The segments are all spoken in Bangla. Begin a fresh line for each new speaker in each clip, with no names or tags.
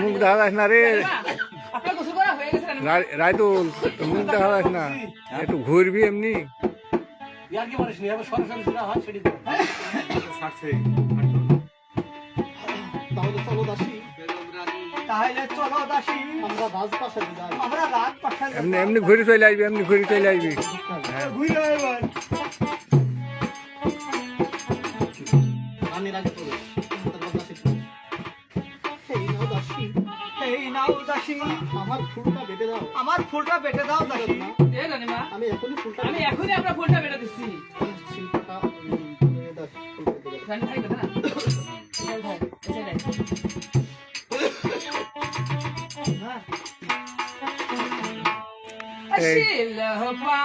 মুখ দেখা যাস না রে রায়দুল, মুখ দেখা যাস না, একটু ঘুরবি এমনি। এমনি এমনি ঘুরে চলে আসবি, এমনি ঘুরে চলে আসবি।
আমার ফুলটা বেটে দাও দাসী। আমি এখনই আপনার ফুলটা বেটে দিচ্ছি।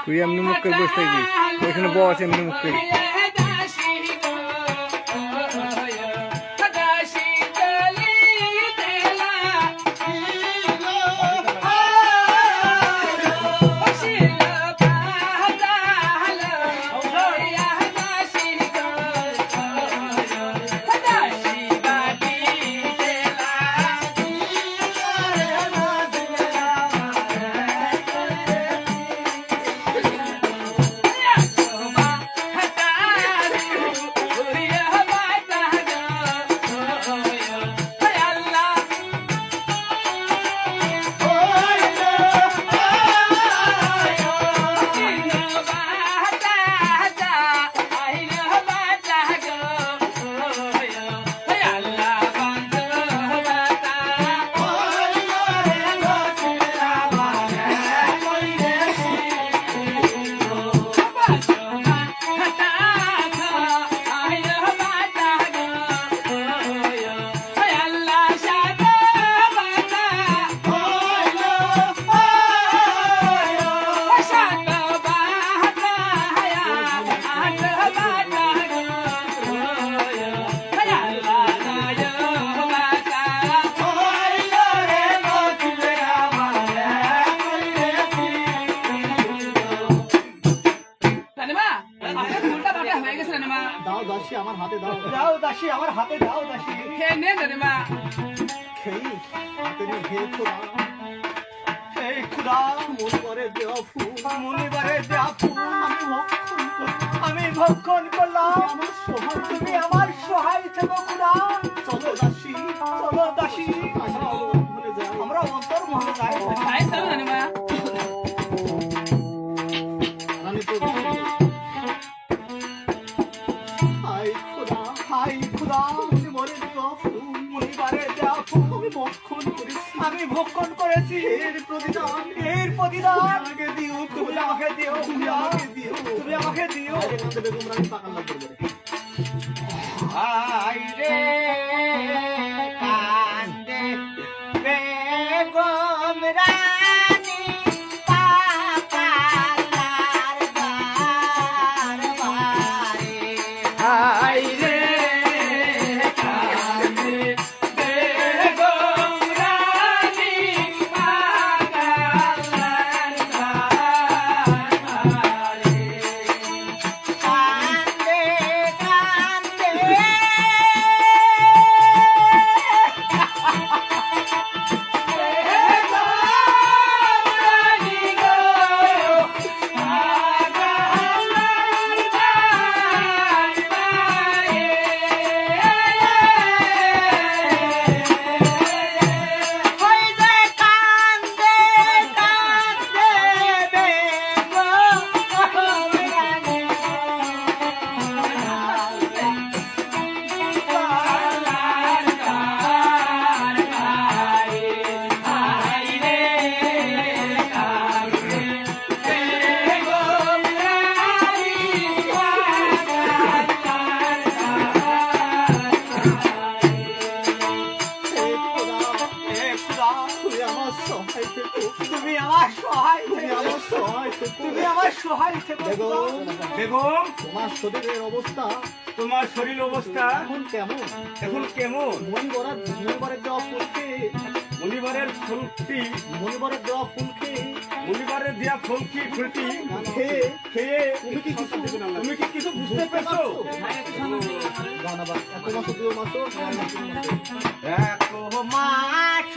তুই এমনি মুখ করে বসে থাকবি, ওইখানে বস এমনি মুখ করে।
আমার হাতে দাও, দাও দাসী, আমার হাতে দাও দাসী। খেয়ে নে রানীমা, খেয়ে হাতে নিয়ে খেয়ে খোদা, এই খোদা মনিবারে দেওয়া ফুল, মনিবারে দেওয়া ফুল আমি ভক্ষণ করলাম। আমার সহায়, তুমি আমার সহায় থেকো খোদা। চলো দাসী, চলো দাসী, আমরা অন্তর মনে যাই। চলো রানীমা। রানী তো আমি ভক্ষণ করেছি, এর প্রতিদান, এর প্রতিদান আমাকে দিও, তুমি আমাকে দিও, তুমি আমাকে দিও, তুমি আমাকে দিও। আই রে কান্দে বেগম রানী পাতালার দরবারে। আই রে তুমি আমার সহায়, তুমি আমার সহায় থেকো। বেগম, তোমার শরীরের অবস্থা, তোমার শরীর অবস্থা এখন কেমন? এখন কেমন? মনিবরের দেওয়া ফুলকে, মনিবরের ফুলটি, মনিবরের দেওয়া ফুলকে, মনিবরের দেওয়া ফুলকি ফুলটি খেয়ে খেয়ে তুমি কি কিছু বুঝতে পেরেছো? বানাবা এত মাছ দিও মাছ
এত মাছ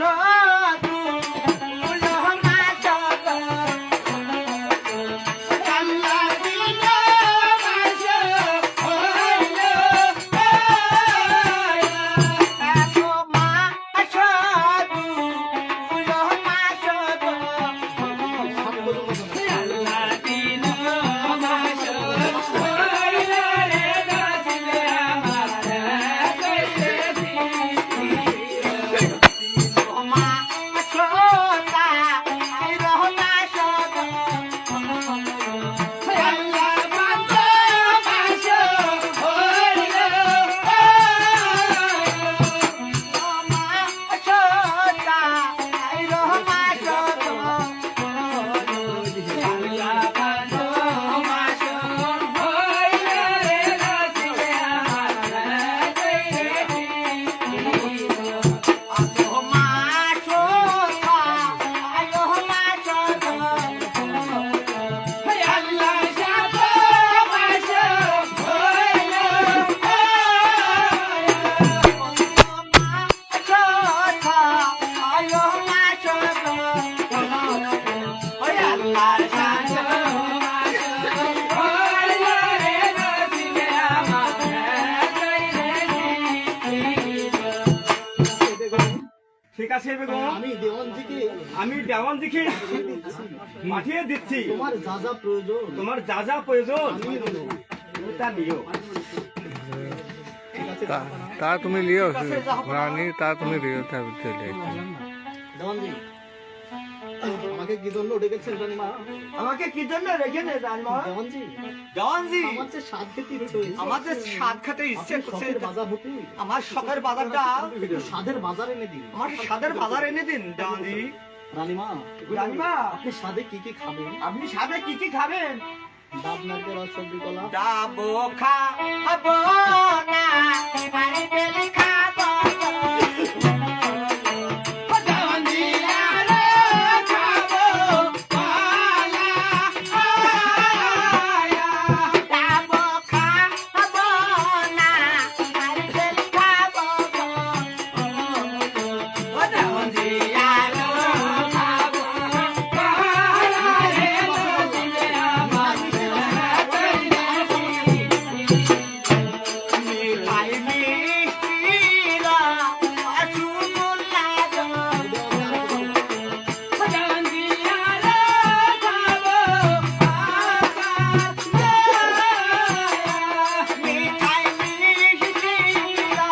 ঠিক আছে বেগম, আমি দেওয়ানজিকে পাঠিয়ে দিচ্ছি।
তোমার যা যা প্রয়োজন
তোমার যা যা প্রয়োজন
আমি দেবো।
তা নিও।
তা তুমি লিও রানী, তা তুমি লিও চলে
দেওয়ানজি আমাকে কি জন্য ডেকেছেন রানীমা?
আমাকে কি জন্য রেখেছে জানমা?
দেওয়ানজি
দেওয়ানজি,
আমার যে স্বাদ খেতে ইচ্ছে হয়েছে,
আমার যে স্বাদ খেতে ইচ্ছে
আপনি
করছে,
শখের বাজার হতে
আমার শখের বাজারটা
একটু স্বাদের বাজার এনে দিন।
আমার স্বাদের বাজার এনে দিন দেওয়ানজি।
রানীমা
রানীমা,
আপনি স্বাদে কি কি খাবেন?
আপনি সাথে কি কি খাবেন?
ডাব নারকেল আর সবজি কলা।
যাবো খাবো না, নারকেল খাবো দেওয়ানজি আরে খাবো কলা, যাবো খাবো না, নারকেল খাবো দেওয়ানজি আরে খাবো কলা রে দোষে আমার মিঠাই মিষ্টিরা রসগোল্লা দেওয়ানজি আরে খাবো মিঠাই মিষ্টিরা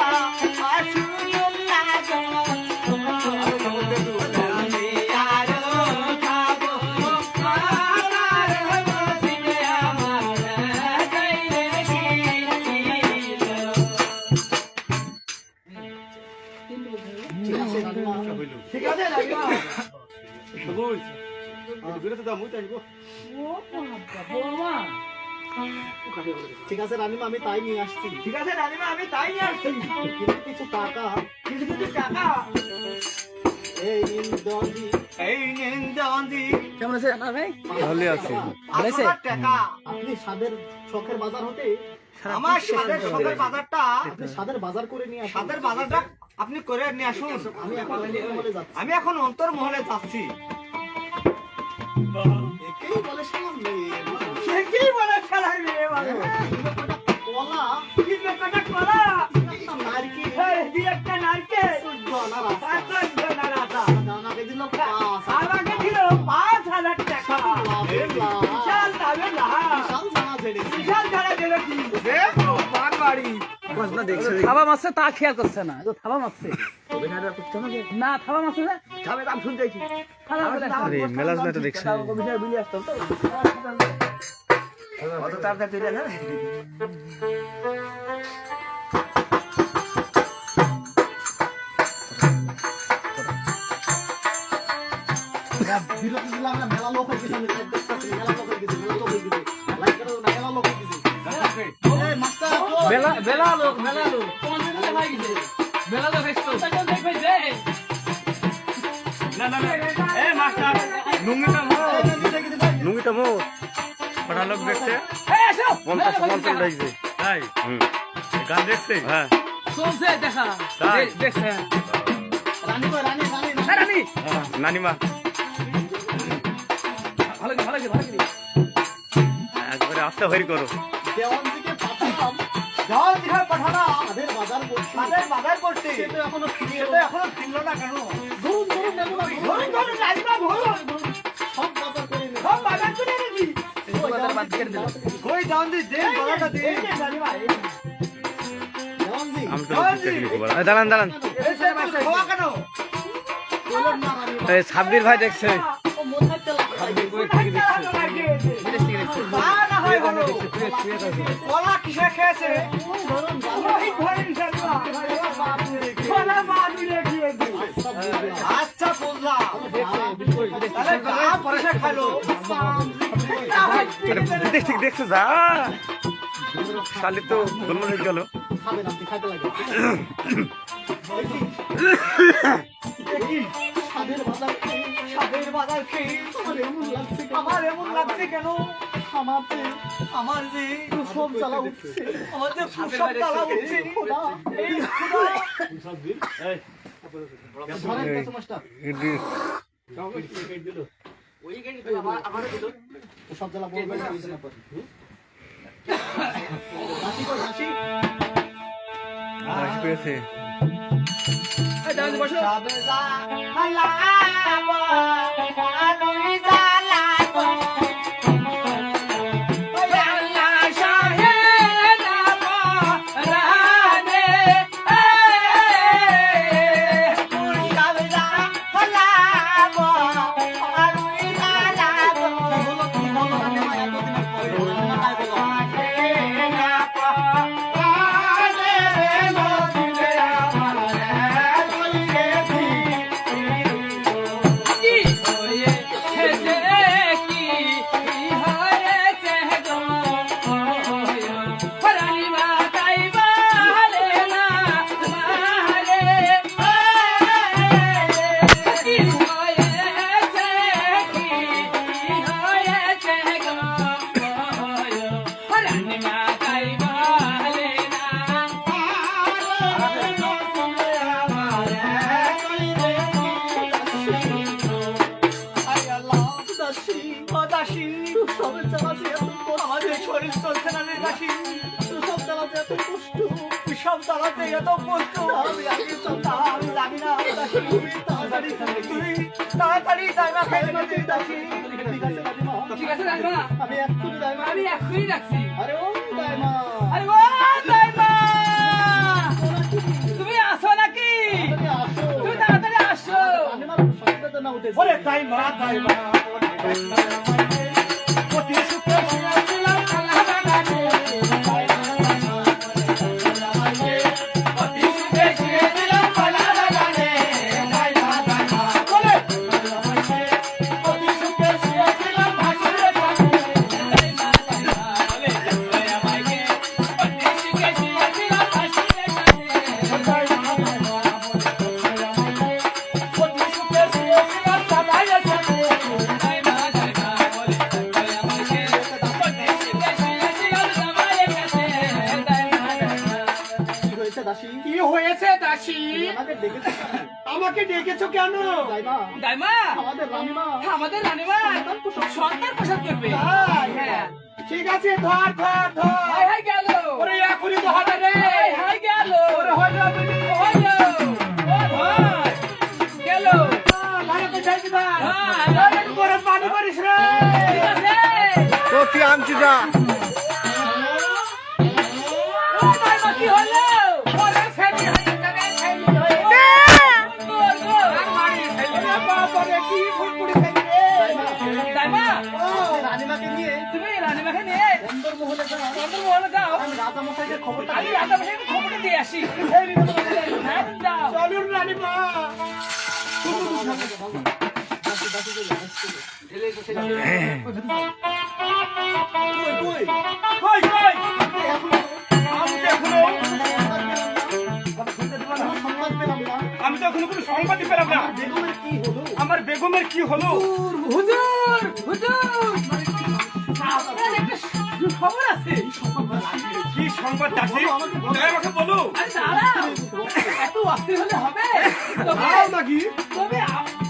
রসগোল্লা দেওয়ানজি আরে খাবো কলার বসিলে আমার গাইলে
ঠিক আছে রানীমা?
ঠিক আছে রানীমা, বুঝ বিরত দাও মুই টাইব।
ঠিক আছে রানীমা, আমি তাই নিয়ে আসছি।
ঠিক আছে রানীমা, আমি তাই নিয়ে আসছি।
কিন্তু কিছু টাকা
কিছু কিছু টাকা
এই নিন দেওয়ানজি।
এই নিন দেওয়ানজি,
ভালো আছি।
500 টাকা।
আপনি স্বাদের শখের বাজার হতে
আমার স্বাদের শখের বাজারটা,
আপনি স্বাদের বাজার করে নিয়ে আসুন।
স্বাদের বাজারটা আপনি করে নিয়ে আসুন।
আমি এখন অন্তর্মহলে যাচ্ছি।
আমি এখন অন্তর্মহলে যাচ্ছি।
একেই বলে সালাম মেয়ে মানুষ।
সে কি বলে খেলায় মেয়ে মানুষ?
কলা,
কি ব্যাপারটা কলা?
একটা নারকেল,
এই দি একটা নারকেল,
সূর্য আনার আশা।
500 টাকা রাতা।
আমাকে দিল 5।
আমাকে দিল 5000 টাকা। বিশাল দামে না,
বিশাল জামা ছেড়েছি।
বিশাল টাকা দিল কি? বাড়ি
থাবা মারছে তা খেয়াল করছে না, তো থাবা মারছে না, থাবা মারছে না,
যাবে দাম শুনতে কি?
থাবা বলে
আরে মেলাজনা তো দেখছি।
বিষয় বুঝে আসতাম তো।
অত তাড়াতাড়ি তুই না।
বিরতি দিলাম না, মেলা লোক হয়ে গেছে। আমি লাইট দেখতেছি, মেলা লোক হয়ে গেছে, মেলা লোক হয়ে গেছে। লাইট করো না, মেলা লোক হয়ে গেছে। এই মাস্টার,
বেলা বেলা লোক তোমার জন্য ভাই গেছে বেলা লোক এসছো দেখবে যে
না না না, এ মাস্টার লুঙ্গিটা মো, লুঙ্গিটা মো।
কটা লোক দেখছে?
এই আসো
50 দেখছে।
তাই গান দেখছে
হ্যাঁ
চলছে দেখা
তাই?
দেখছে
রানী কই, রানী রানী
এই রানী
নানিমা
ভালো করে ভালো করে ভালো করে
একবারে আস্তে হরি করো।
দেওয়ানজিকে পাঠালাম,
জল দিকে পাঠালাম
তাদের বাজার করছি।
তাদের বাজার করতে
সে তো এখনো ফিরে
সেটা এখনো ফিরলো না কেন?
ধরুন ধরুন নেবো না,
ধরুন ধরুন রাজমা ধরুন
সব বাজার করে নেবো।
সব বাজার করে এনেছি।
বাজার বাদ দিয়ে দিল
কই জানদি দে বড়টা দে রাজমা
দেওয়ানজি,
আমি তো দাঁড়ান দাঁড়ান
এই সে খাওয়া কেন?
বলুন না রানী,
এই সাব্বির ভাই দেখছে।
ও মনে তেলা খাই।
তা না হয় হলো কলা কিসে খেয়েছে?
ধরুন
ওই ঘরের রাজমা কলা মানি রেখে দে।
সব বুঝবে।
আচ্ছা বুঝলাম তাহলে গা পয়সা খালো
দেখছে যা শালি তো গোলমাল হয়ে গেল।
খাবেন আপনি, খাইতে লাগে। স্বাদের বাজার খেয়ে
সাদের বাজার খেয়ে
আমার এমন লাগছে কেন?
আমার যে আমার যে
সব জ্বালা উঠছে।
আমার যে সব তালা উঠছে
খোদা,
এই খোদা
ধরেন কাঁচা মাছটা। সব জ্বালা বলবেন না, বিছানা পরে। হাসি কই, হাসি?
হাসি পেয়েছে।
এই দাঁড়ান বসো
সাবেজা হালাবা আলোই জালাবো
আল্লাহ শাহেদ রানে
সাবেজা হালাবা আলোই জালাবো
কি বলো রানী মা, এতদিনের পরে রান্না খাই বলো।
কি হয়েছে কি হয়েছে গো রানী মা তাইবা রে না মারে কি হয়েছে কি হয়েছে গো রানী মা তাইবা রে না
দাসী,
ও দাসী
সবের জ্বালাতে এত কষ্ট।
আমাদের শরীর চলছে না রে দাসী
সব জ্বালাতে এত কষ্ট।
সব চালাতে এত কষ্ট
আমি আগে চলতাম।
আমি জানি না দাসী
তুমি তাড়াতাড়ি খাবে।
তুই তাড়াতাড়ি জায়গা খাইবে না তুই দাসী
ঠিক আছে রানীমা,
ঠিক আছে রানী মা
আমি এক্ষুনি দাইমা।
আমি এখনই রাখছি
আরে ও দাইমা,
আরে ও দাইমা তুমি আসো নাকি
তাড়াতাড়ি আসো।
তুমি তাড়াতাড়ি আসো
রানীমার সঙ্গে না উঠেছে।
ওরে তাই মা অতি সুখে শুনেছিলাম আল্লাহ বাগানে অতি সুখে শুনেছিলাম আল্লাহ বাগানে বলে অতি সুখে শুনেছিলাম ভাসুরের গানে অতি সুখে শুনেছিলাম জামাইয়ের সাথে
কি হয়েছে দাসী?
কি হয়েছে দাসী
আমাকে ডেকেছো কেন?
আমাকে ডেকেছো কেন
দাইমা,
দাইমা
আমাদের রানীমা
আমাদের রানীমা সন্তান প্রসাদ করবে
তাই?
হ্যাঁ
ঠিক আছে ধর ধর ধর
হাই হাই গেল
ওরে এখনই তো হবে রে
হাই হাই গেল
ওরে হয়ে যাবে রে।
হলো ও ভাই গেল
ভারতে যাইবি না
হ্যাঁ,
ওরে গরম পানি করিস রে
ঠিক আছে
তো কি আনছি যা
ও দাইমা কি হলো
ওরে ছেড়ে হয়ে যাবে ছেড়ে হয়ে যাবে আর মারি ছেড়ে বাবা রে কি ফুলপুরি ছেড়ে রে
দাইমা
ও
রানীমাকে নিয়ে
তুমি রানীমাকে নিয়ে
বন্দর মহলে যাও।
চন্দ্র মহলে যাও
আমি রাজা মশাইকে খবরটা
আমি রাজা ভাইকে খবরটা দিয়ে আসি
ছেড়ে দেবো
হ্যাঁ যাও
চলুন রানী মা
কই, কই?
কই কই আমি তো এখনো কোনো সংবাদই পেলাম না
বেগমের কি হলো?
আমার বেগমের কি হলো
হুজুর হুজুর আপনার সুখবর আছে।
কি সংবাদ দাসী?
আমাকে বলো।
তাই আমাকে বলো।
আরে দাঁড়াও, এত অস্থির হলে হবে?
দাঁড়াও নাকি?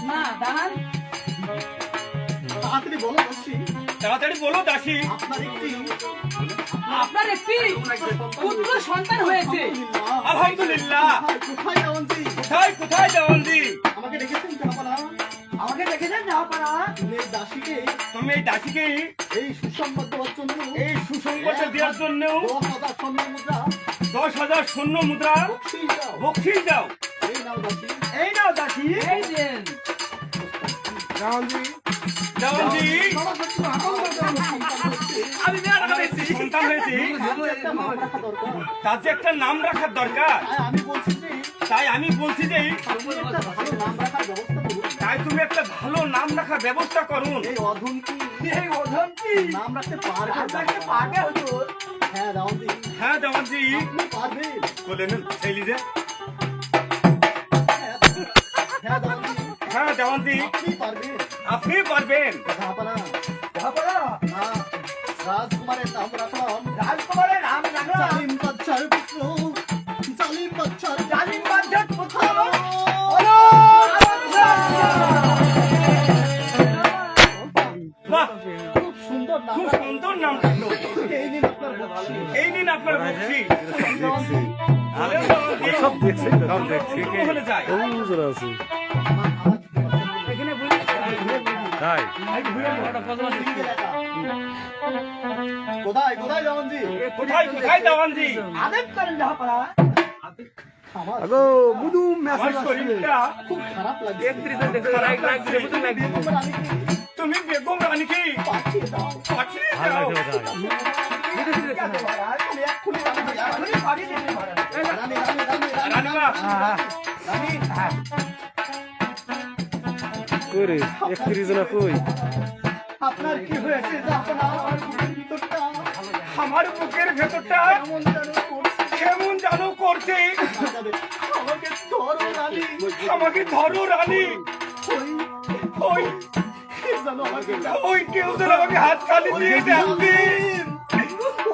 না দাঁড়ান,
তাড়াতাড়ি বলো দাসী,
তাড়াতাড়ি বলো দাসী।
আপনার একটি পুত্র সন্তান হয়েছে।
আলহামদুলিল্লাহ।
কোথায় দেওয়ানজি?
কোথায় দেওয়ানজি?
আমাকে ডেকেছেন জাহাপানা?
আমাকে দেখেছেন জাহাপানা?
তুমি এই দাসীকে
তুমি এই দাসীকে
এই সুসংবাদ দেওয়ার জন্য
এই সুসংবাদটা দেওয়ার জন্য
10,000 স্বর্ণ মুদ্রা
10,000 স্বর্ণ মুদ্রা
বকশিশ দাও।
বকশিশ দাও।
এই নাও দাসী।
এই নাও দাসী।
এই দেন।
দেওয়ানজি,
দেওয়ানজি,
বাবা সত্যি আনন্দ দেওয়ানজি।
আমি বিরাট আনন্দিত। সন্তান হয়েছে,
একটা নাম রাখা দরকার।
তার যে একটা নাম রাখার দরকার।
তাই আমি বলছি যে
তাই আমি বলছি যে
তুমি একটা ভালো নাম রাখার ব্যবস্থা করুন।
তাই তুমি একটা ভালো নাম রাখার ব্যবস্থা করুন।
এই অধমকে
এই অধমটি
নাম রাখতে পারবে?
আপনাকে পাবে হুজুর।
হ্যাঁ দেওয়ানজি,
হ্যাঁ দেওয়ানজি,
আপনি পারবেন।
বলেন ছেলে যে।
হ্যাঁ দেওয়ানজি,
হ্যাঁ দেওয়ানজি,
আপনি পারবেন।
আপনি পারবেন।
জাহাপানা,
জাহাপানা,
হ্যাঁ, রাজকুমারের নাম রাখলাম
রাজকুমারের নাম রাখলাম
জালিম বাচ্চার পুত্র, জালিম বাচ্চার
জালিম বাদশার পুত্র।
বাহ,
খুব সুন্দর নাম
খুব
রাখলাম।
সুন্দর নাম রাখলো।
এই নিন আপনার বকশিশ।
এই নিন আপনার বকশিশ। ভালো দেওয়ানজি।
সব দেখছি, সব দেখছি।
কি হলে যায়?
এখানে বুঝে
তাই
কোথায় কোথায় দেওয়ানজি?
কোথায় দেওয়ানজি?
আদেশ করেন জাহাপানা।
আমার
আগো মুদু
আমার শরীরটা
খুব খারাপ লাগছে।
31 এর দেখো রাইট রাইট দিলে বুঝুন লাগবে
বেগম রানীকে
তুমি বেগম রানীকে
পাঠিয়ে দাও।
পাঠিয়ে
ভালো
দাও।
লাগছে কথা
এক্ষুনি, এক্ষুনি রানী,
এখনই পাঠিয়ে দিতে পারেন।
রানী, রানী, রানী, রানী,
রানীমা,
রানী।
করে 31 না কই
আপনার কি হয়েছে আপনার বুকের ভিতরটা
আমার বুকের ভেতরটা
কেমন যেন করছে।
কেমন যেন করছে।
আমাকে ধরো রানী,
আমাকে ধরো রানী। ওই
কে যেন আমাকে
ওই কেউ যেন আমাকে হাত তালি দিয়ে ডাকছে।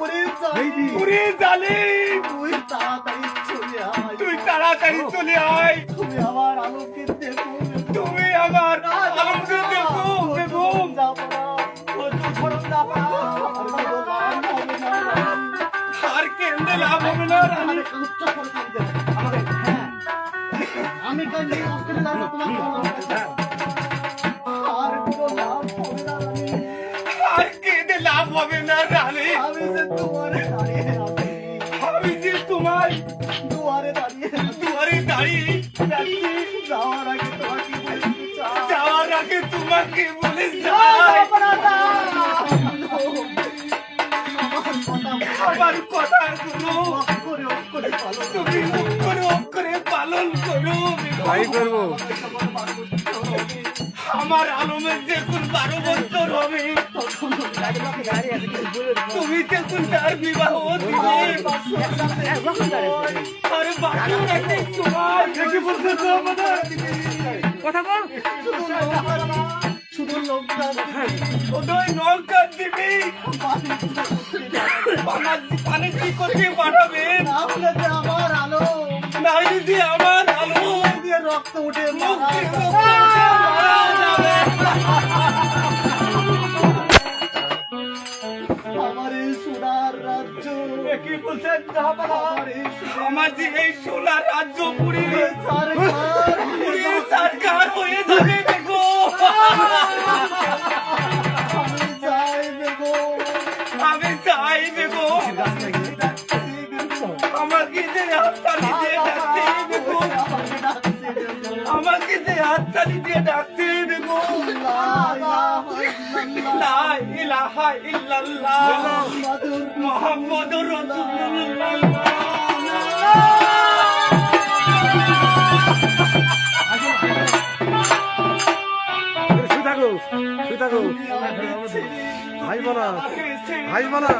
ওরে জানি,
ওরে জালিম,
তুই তাড়াতাড়ি চলে আয়।
তুই তাড়াতাড়ি চলে আয়।
তুমি আমার আলোকে দেখো,
তুমি আমার আনন্দ দেখো বেগম। আর কেন্দ্রে লাভ হবে না রানী।
আমি কান্দি অস্ত্রে লাগবো তোমার আর কোনো লাভ হবে না রানী।
আর কেঁদে লাভ হবে না রানী।
আমি যে দুয়ারে দাঁড়িয়ে আছি,
আমি যে তোমার
দুয়ারে দাঁড়িয়ে আছি।
দুয়ারে দাঁড়িয়ে যাচ্ছি।
যাওয়ার আগে তোমাকে বলতে চাই,
যাওয়ার আগে তোমাকে বলে যাই, আমার কথা শুনো।
অক্ষরে পালন
তুমি অক্ষরে অক্ষরে পালন করো বেগম।
তাই করবো
আমার আলমের যখন 12 বছর হবে, তুমি যখন তার বিবাহ দিবে, আরে বাকি একটাই তোমার। দেখি বলতে তো আমাদের
কথা বল।
শুধু লোকটা
ওই নৌকা দিবি। পানি কি করতে পাঠাবেন?
তাহলে যে আমার আলো
নাই যদি আমার আলো
দিয়ে রক্ত উঠে
মুখ
মারা
থেকে
যাবে।
মারা যাবে।
আমার এই সোনার রাজ্য,
কি বলছেন জাহাপানা?
আমার এই
আমার যে এই সোনার রাজ্য পুড়িয়ে
সরকার
পুড়িয়ে সরকার হয়ে যাবে দেখো।
আমি চাই দেবো,
আমি চাই দেখো আমাকে যে হাততালি দিয়ে ডাকতে দেখো,
আমাকে ডাকছে দেবো।
আমাকে যে হাততালি দিয়ে ডাকতে দেখো। লা ইলাহা ইল্লাল্লাহ মুহাম্মাদুর রাসূলুল্লাহ।
শুই থাকো হাসবো না হাসবো না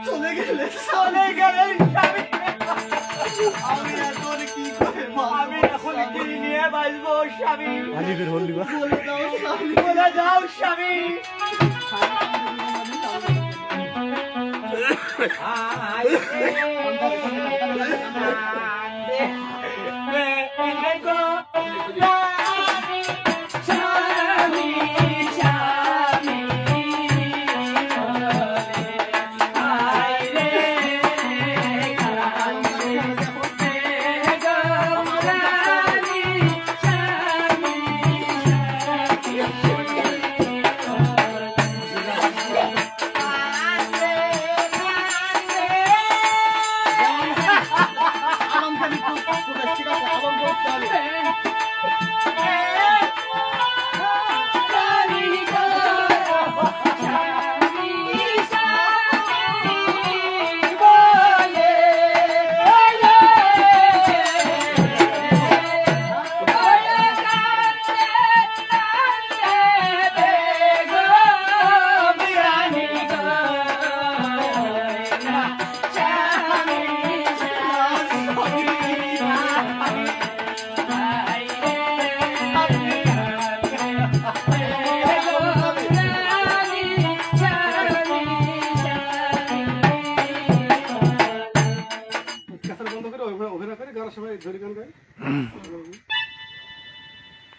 চলে গেলে
চলে গেলেন স্বামী।
আমি এখন কি করে
আমি এখন কি নিয়ে বাঁচবো স্বামী?
আলিবের হল দিবা
বলে দাও স্বামী,
বলে যাও স্বামী।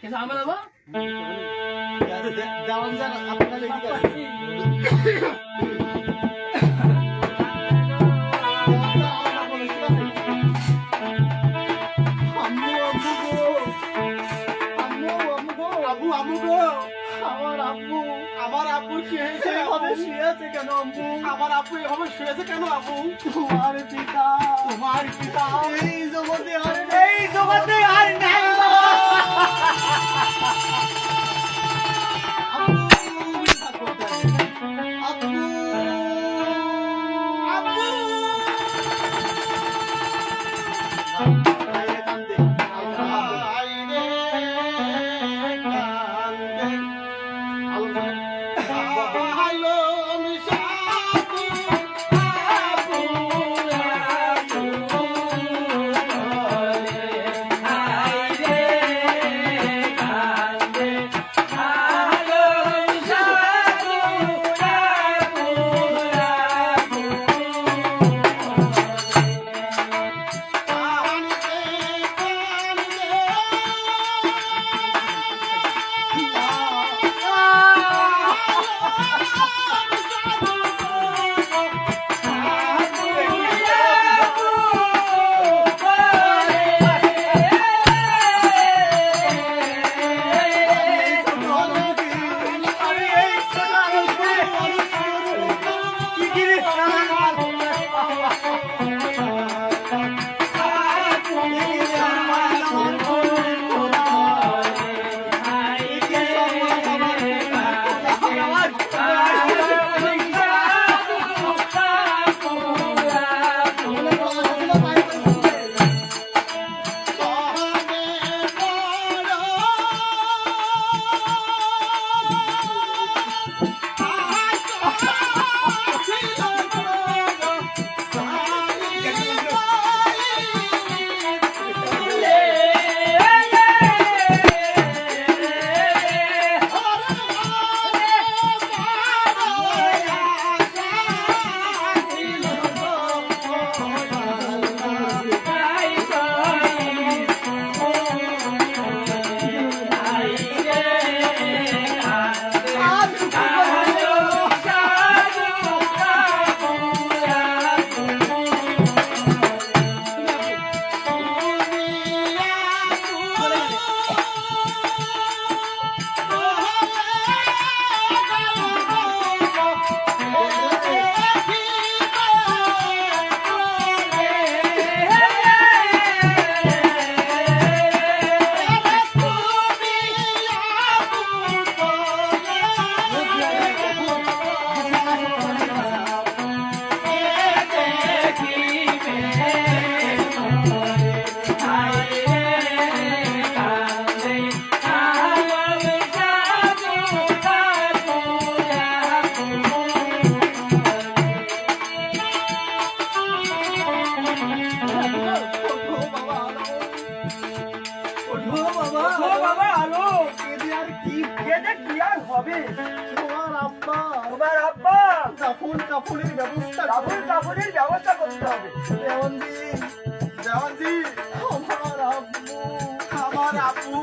কিন্তু আমার বাবা
যাওয়ান যান আপনার আমার আব্বু কি হয়েছে? এভাবে শুয়েছে কেন আব্বু? আমার আব্বু এভাবে শুয়েছে কেন আব্বু? তোমার পিতা এই জগতে আর নাই আবুল কাপড়ের ব্যবস্থা করতে হবে। দেওয়ানজি, আমার আব্বু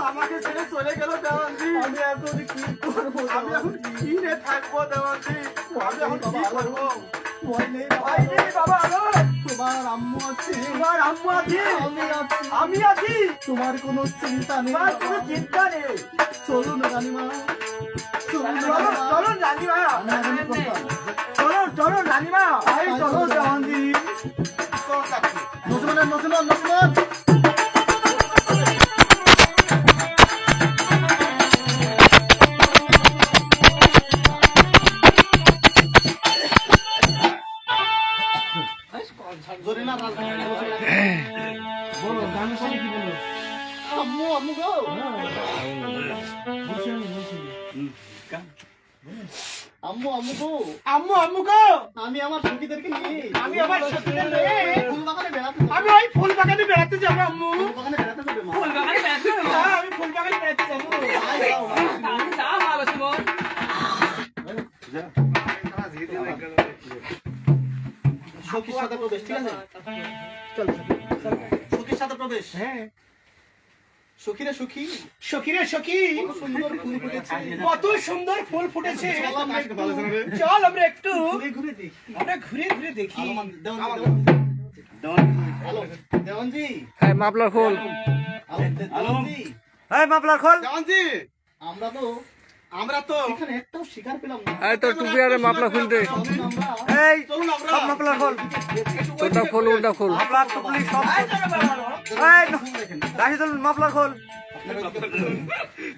আমাকে ছেড়ে চলে গেল দেওয়ানজি। আমি এখন কি করবো? আমি এখন কি রে থাকবো দেওয়ানজি? আমি এখন কি করবো? ভয় নেই বাবা, তোমার আম্মু আছে, আমি আছি, তোমার কোনো চিন্তা নেই, চলুন রানীমা, চলুন রানীমা, চলুন রানীমা, চলো দেওয়ানজি। নজরুল আম্মু গো, আম্মু গো, আমি আমার সখীদেরকে নিয়ে আমি ওই ফুল বাগানে বেড়াতে যাবো আম্মু।
ফুল বাগানে বেড়াতে যাবো?
হ্যাঁ, আমি ফুল বাগানে বেড়াতে যাবো।
যা ভালো সুমন।
সখীর সাথে প্রবেশ, ঠিক আছে? চল সখীর সাথে প্রবেশ। হ্যাঁ সখী রে সখী, কত সুন্দর ফুল ফুটেছে। চল আমরা একটু ঘুরে দেখি। দেওয়ানজি,
হ্যাঁ মাফলার খোল,
দেওয়ানজি,
হ্যাঁ মাফলার খোল।
দেওয়ানজি, আমরা তো এখানে একটাও শিকার পেলাম না।
এই তো টুপি আর মাফলার খুলতে, এই
চলুন আমরা
সব মাফলার খোল, তোরটা খোল, ওটা খোল, মাফলার টুপি সব। এই দাহি চলুন মাফলার খোল।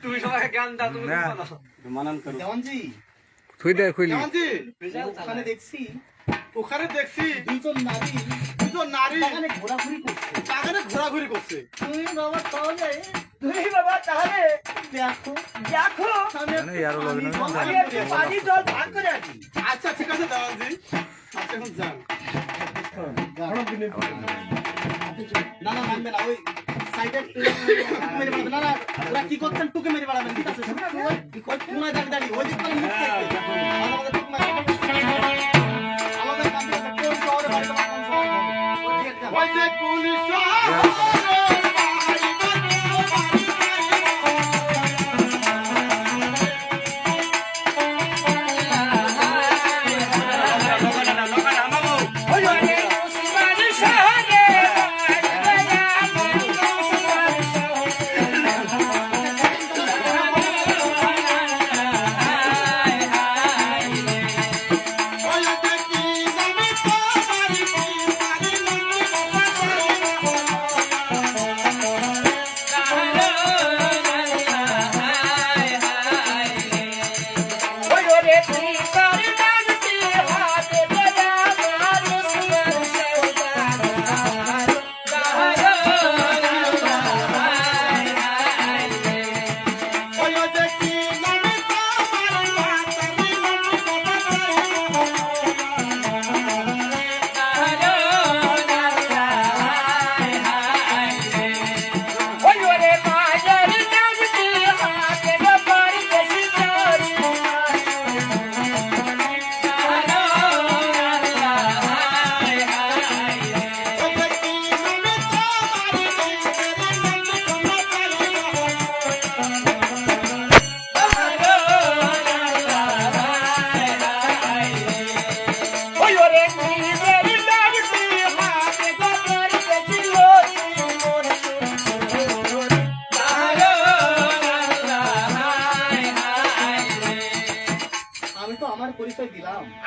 তুমি সবাইকে জ্ঞান দাও, তুমি
হ্যাঁ।
মানান করো।
দেওয়ানজি,
থুই দে খুইলি।
দেওয়ানজি, ওখানে দেখছি দুজন নারী বাগানে ঘোরাঘুরি করছে। তুমি বাবা তাহলে দেখো
মানে ইয়ারও লগে না।
আমি একটু পানি জল ভাগ করে আসি। আচ্ছা ঠিক আছে দেওয়ানজি, আচ্ছা এখন যান। না মানবে না, ওই সাইডে মেরে বেড়াবে। না ওরা কি করছেন? টুকে মেরে বেড়াবেন, ঠিক আছে? ওই কোনায় দাঁড়িয়ে ওই দিক করে মুখ দেখবে। আমাদের টুক মারে, আমাদের কাছে কোন শহরে বাড়ি, কোন শহরে ওই যে পুলিশ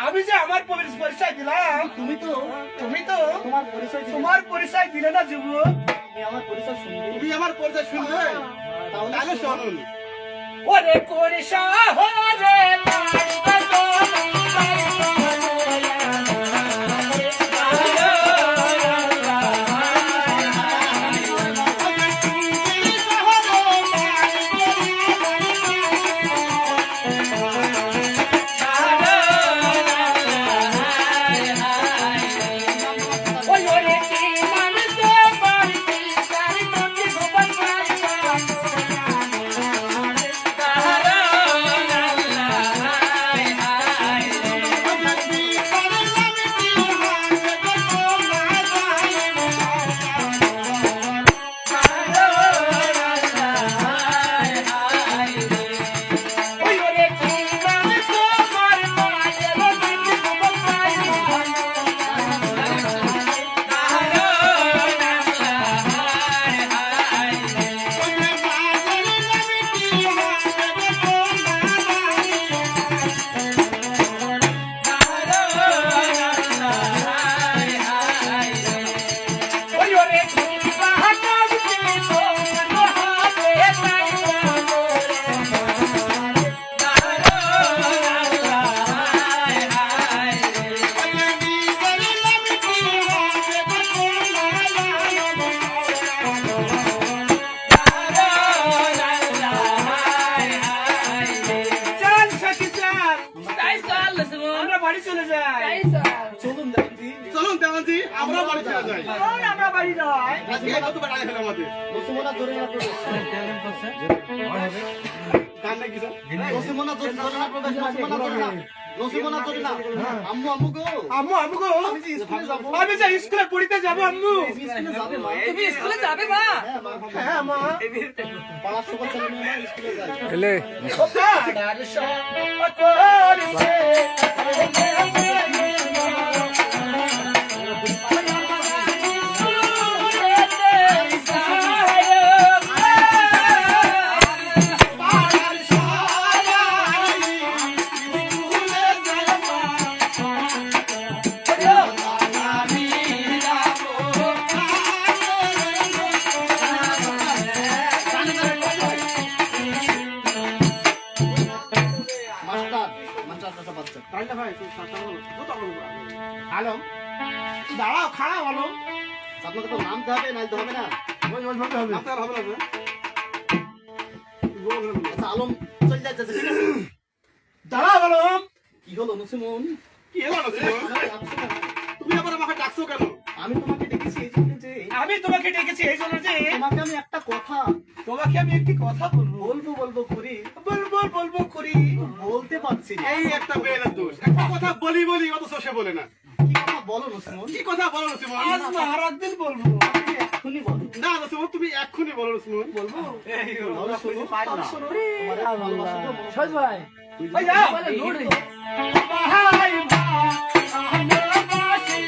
আমি যে আমার পরিচয় দিলাম, তুমি তো তোমার পরিচয় দিলে না যুবক। তুমি আমার পরিচয় শুনবে, তাহলে শুনুন। ওরে কোরে শহরে
আমরা বাড়ি চলে যাই।
চল আমরা বাড়ি যাই।
আজকে কত বার আগে হলো আমাদের।
নসিমনা জোরে না প্রবেশ
কান নাই কিছু?
নসিমনা জোরে না প্রবেশ নসিমনা জোরে না নসিমনা জোরে না আম্মু আম্মু গো
আম্মু গো,
আমি যে স্কুলে যাব
আমি যে স্কুলে পড়িতে যাব আম্মু।
স্কুলে যাবে মা
তুমি স্কুলে যাবে মা?
হ্যাঁ মা
হ্যাঁ মা।
পাড়ার সবার ছেলে মেয়ে স্কুলে যায়
এলে
মাস্টার বাচ্চা
তাইলে ভাই তুই কথা বলো। কথা বলবো।
হ্যালো, দাঁড়াও, খাড়া হলো।
আপনাকে তো নামতে হবে নাইতে হবে না
নামতে আর হবে না যে? বল বল, বল।
আচ্ছা আলম চল যাচ্ছে
দাঁড়াও হলো।
কি হলো নসিমন
কি এলো না তুমি? তুমি আবার আমাকে ডাকছো কেন?
আমি তোমাকে ডেকেছি এই জন্য যে
আমি তোমাকে ডেকেছি এই জন্য যে
তোমাকে আমি একটা কথা
তোমাকে আমি একটি কথা বলবো।
বলবো করি
বলবো করি।
বলতে পারছি না
এই একটা মেয়ের দোষ। একটা কথা বলি অথচ সে বলে না।
কি কথা বলো নসিমন
কি কথা বলো নসিমন?
আজ না আর একদিন বলবো।
তুমি এক্ষুনি বলো
না নসিমন, তুমি এক্ষুনি বলো নসিমন।
বলবো। এই হলো।
তাহলে শোনো তাহলে শোনো তোমার ভালোবাসা তো মনে
সজ ভাই
ওই যাও।
বলে লোড
ভাই ভাই ভালোবাসি